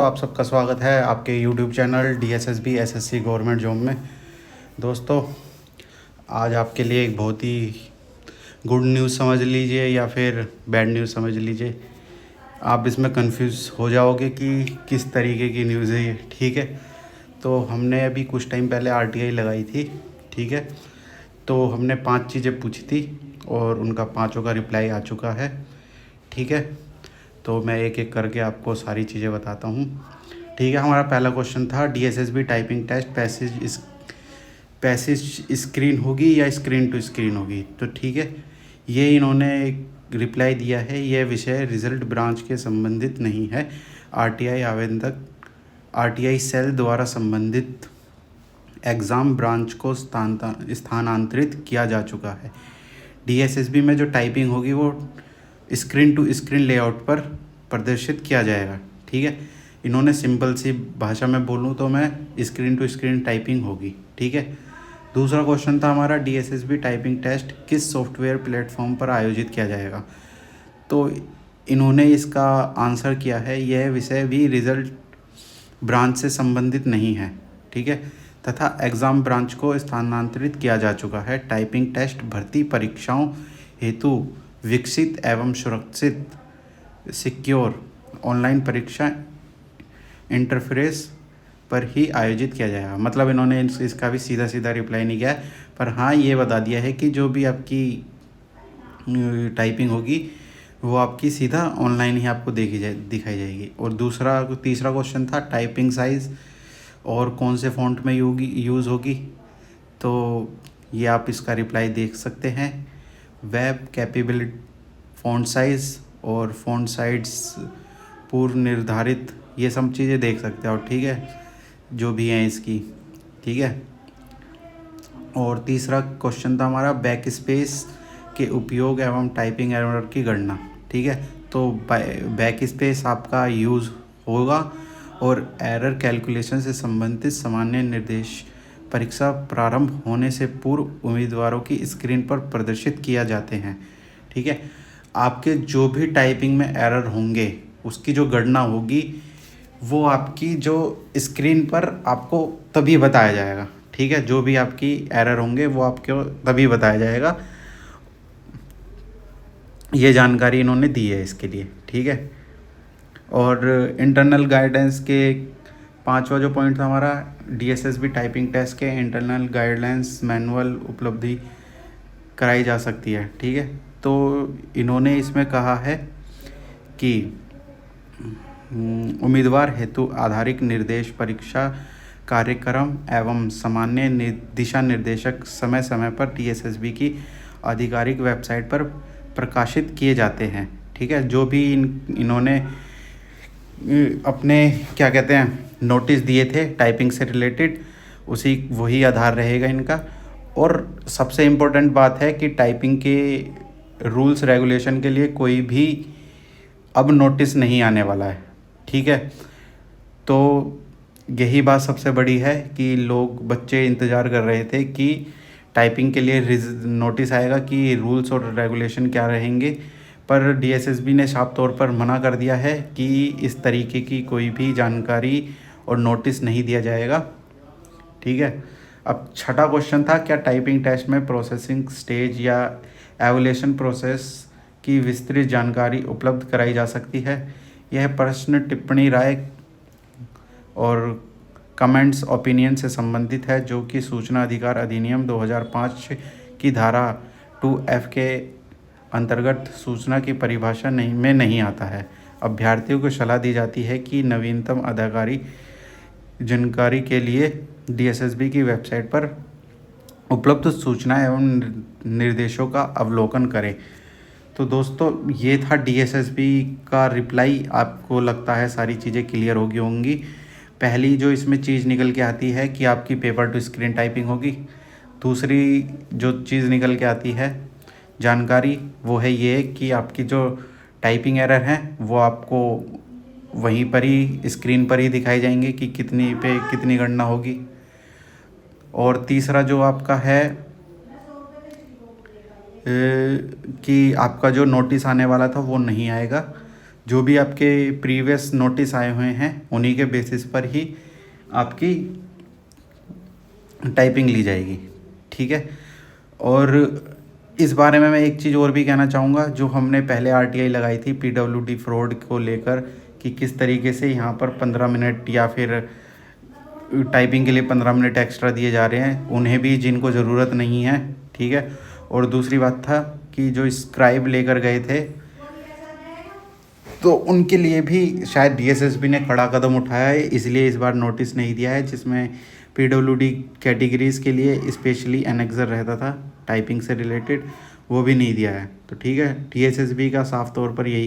आप सबका स्वागत है आपके YouTube channel DSSB SSC government job में। दोस्तों, आज आपके लिए एक बहुत ही गुड न्यूज़ समझ लीजिए या फिर बैड न्यूज़ समझ लीजिए। आप इसमें कंफ्यूज हो जाओगे कि किस तरीके की न्यूज़ है ये। ठीक है, तो हमने अभी कुछ टाइम पहले RTI लगाई थी। ठीक है, तो हमने 5 चीज़ें पूछी थी और उनका 5 का रिप्लाई आ चुका है। ठीक है, तो मैं एक एक करके आपको सारी चीज़ें बताता हूँ। ठीक है, हमारा पहला क्वेश्चन था DSSB typing test passage screen होगी या स्क्रीन टू स्क्रीन होगी। तो ठीक है, ये इन्होंने एक रिप्लाई दिया है, यह विषय रिजल्ट ब्रांच के संबंधित नहीं है। RTI सेल द्वारा संबंधित एग्ज़ाम ब्रांच को स्थानांतरित किया जा चुका है। DSSB में जो टाइपिंग होगी वो स्क्रीन टू स्क्रीन लेआउट पर प्रदर्शित किया जाएगा। ठीक है, इन्होंने सिंपल सी भाषा में बोलूँ तो मैं स्क्रीन टू स्क्रीन टाइपिंग होगी। ठीक है, दूसरा क्वेश्चन था हमारा DSSB टाइपिंग टेस्ट किस सॉफ्टवेयर प्लेटफॉर्म पर आयोजित किया जाएगा। तो इन्होंने इसका आंसर किया है, यह विषय भी रिजल्ट ब्रांच से संबंधित नहीं है। ठीक है, तथा एग्ज़ाम ब्रांच को स्थानांतरित किया जा चुका है। टाइपिंग टेस्ट भर्ती परीक्षाओं हेतु विकसित एवं सुरक्षित सिक्योर ऑनलाइन परीक्षा इंटरफेस पर ही आयोजित किया जाएगा। मतलब इन्होंने इसका भी सीधा सीधा रिप्लाई नहीं किया है, पर हाँ ये बता दिया है कि जो भी आपकी टाइपिंग होगी वो आपकी सीधा ऑनलाइन ही आपको दिखाई जाएगी। और तीसरा क्वेश्चन था टाइपिंग साइज़ और कौन से फ़ॉन्ट में यूज़ होगी। तो ये आप इसका रिप्लाई देख सकते हैं। वेब कैपेबिलिटी फ़ॉन्ट साइज़ और फ़ॉन्ट साइज़ पूर्व निर्धारित, ये सब चीज़ें देख सकते हो। ठीक है, जो भी हैं इसकी। ठीक है, और तीसरा क्वेश्चन था हमारा बैक स्पेस के उपयोग एवं टाइपिंग एरर की गणना। ठीक है, तो बैक स्पेस आपका यूज़ होगा और एरर कैलकुलेशन से संबंधित सामान्य निर्देश परीक्षा प्रारंभ होने से पूर्व उम्मीदवारों की स्क्रीन पर प्रदर्शित किया जाते हैं। ठीक है, आपके जो भी टाइपिंग में एरर होंगे उसकी जो गणना होगी वो आपकी जो स्क्रीन पर आपको तभी बताया जाएगा। ठीक है, जो भी आपकी एरर होंगे वो आपको तभी बताया जाएगा। ये जानकारी इन्होंने दी है इसके लिए। ठीक है, और इंटरनल गाइडेंस के 5वां जो पॉइंट था हमारा DSSB टाइपिंग टेस्ट के इंटरनल गाइडलाइंस मैनुअल उपलब्धि कराई जा सकती है। ठीक है, तो इन्होंने इसमें कहा है कि उम्मीदवार हेतु आधारिक निर्देश परीक्षा कार्यक्रम एवं सामान्य दिशा निर्देशक समय समय पर DSSB की आधिकारिक वेबसाइट पर प्रकाशित किए जाते हैं। ठीक है, जो भी इन्होंने अपने क्या कहते हैं नोटिस दिए थे टाइपिंग से रिलेटेड, वही आधार रहेगा इनका। और सबसे इम्पोर्टेंट बात है कि टाइपिंग के रूल्स रेगुलेशन के लिए कोई भी अब नोटिस नहीं आने वाला है। ठीक है, तो यही बात सबसे बड़ी है कि बच्चे इंतज़ार कर रहे थे कि टाइपिंग के लिए नोटिस आएगा कि रूल्स और रेगुलेशन क्या रहेंगे, पर DSSB ने साफ तौर पर मना कर दिया है कि इस तरीके की कोई भी जानकारी और नोटिस नहीं दिया जाएगा। ठीक है, अब छठा क्वेश्चन था क्या टाइपिंग टेस्ट में प्रोसेसिंग स्टेज या एवोल्यूशन प्रोसेस की विस्तृत जानकारी उपलब्ध कराई जा सकती है। यह प्रश्न टिप्पणी राय और कमेंट्स ओपिनियन से संबंधित है, जो कि सूचना अधिकार अधिनियम 2005 की धारा 2F के अंतर्गत सूचना की परिभाषा में नहीं आता है। अभ्यर्थियों को सलाह दी जाती है कि नवीनतम आधिकारिक जानकारी के लिए DSSB की वेबसाइट पर उपलब्ध सूचना एवं निर्देशों का अवलोकन करें। तो दोस्तों, ये था DSSB का रिप्लाई। आपको लगता है सारी चीज़ें क्लियर होंगी। पहली जो इसमें चीज़ निकल के आती है कि आपकी पेपर टू स्क्रीन टाइपिंग होगी। दूसरी जो चीज़ निकल के आती है जानकारी, वो है ये कि आपकी जो टाइपिंग एरर है वो आपको वहीं पर ही स्क्रीन पर ही दिखाई जाएंगे कि कितनी गणना होगी। और तीसरा जो आपका है कि आपका जो नोटिस आने वाला था वो नहीं आएगा। जो भी आपके प्रीवियस नोटिस आए हुए हैं उन्हीं के बेसिस पर ही आपकी टाइपिंग ली जाएगी, ठीक है। और इस बारे में मैं एक चीज़ और भी कहना चाहूँगा, जो हमने पहले आरटीआई लगाई थी पीडब्ल्यूडी फ्रॉड को लेकर कि किस तरीके से यहाँ पर 15 मिनट या फिर टाइपिंग के लिए 15 मिनट एक्स्ट्रा दिए जा रहे हैं, उन्हें भी जिनको ज़रूरत नहीं है, ठीक है। और दूसरी बात था कि जो स्क्राइब लेकर गए थे तो उनके लिए भी शायद डीएसएसबी ने कड़ा कदम उठाया है, इसलिए इस बार नोटिस नहीं दिया है, जिसमें पीडब्ल्यूडी कैटेगरीज़ के लिए स्पेशली एनेक्सर रहता था टाइपिंग से रिलेटेड, वो भी नहीं दिया है। तो ठीक है, डीएसएसबी का साफ तौर पर यही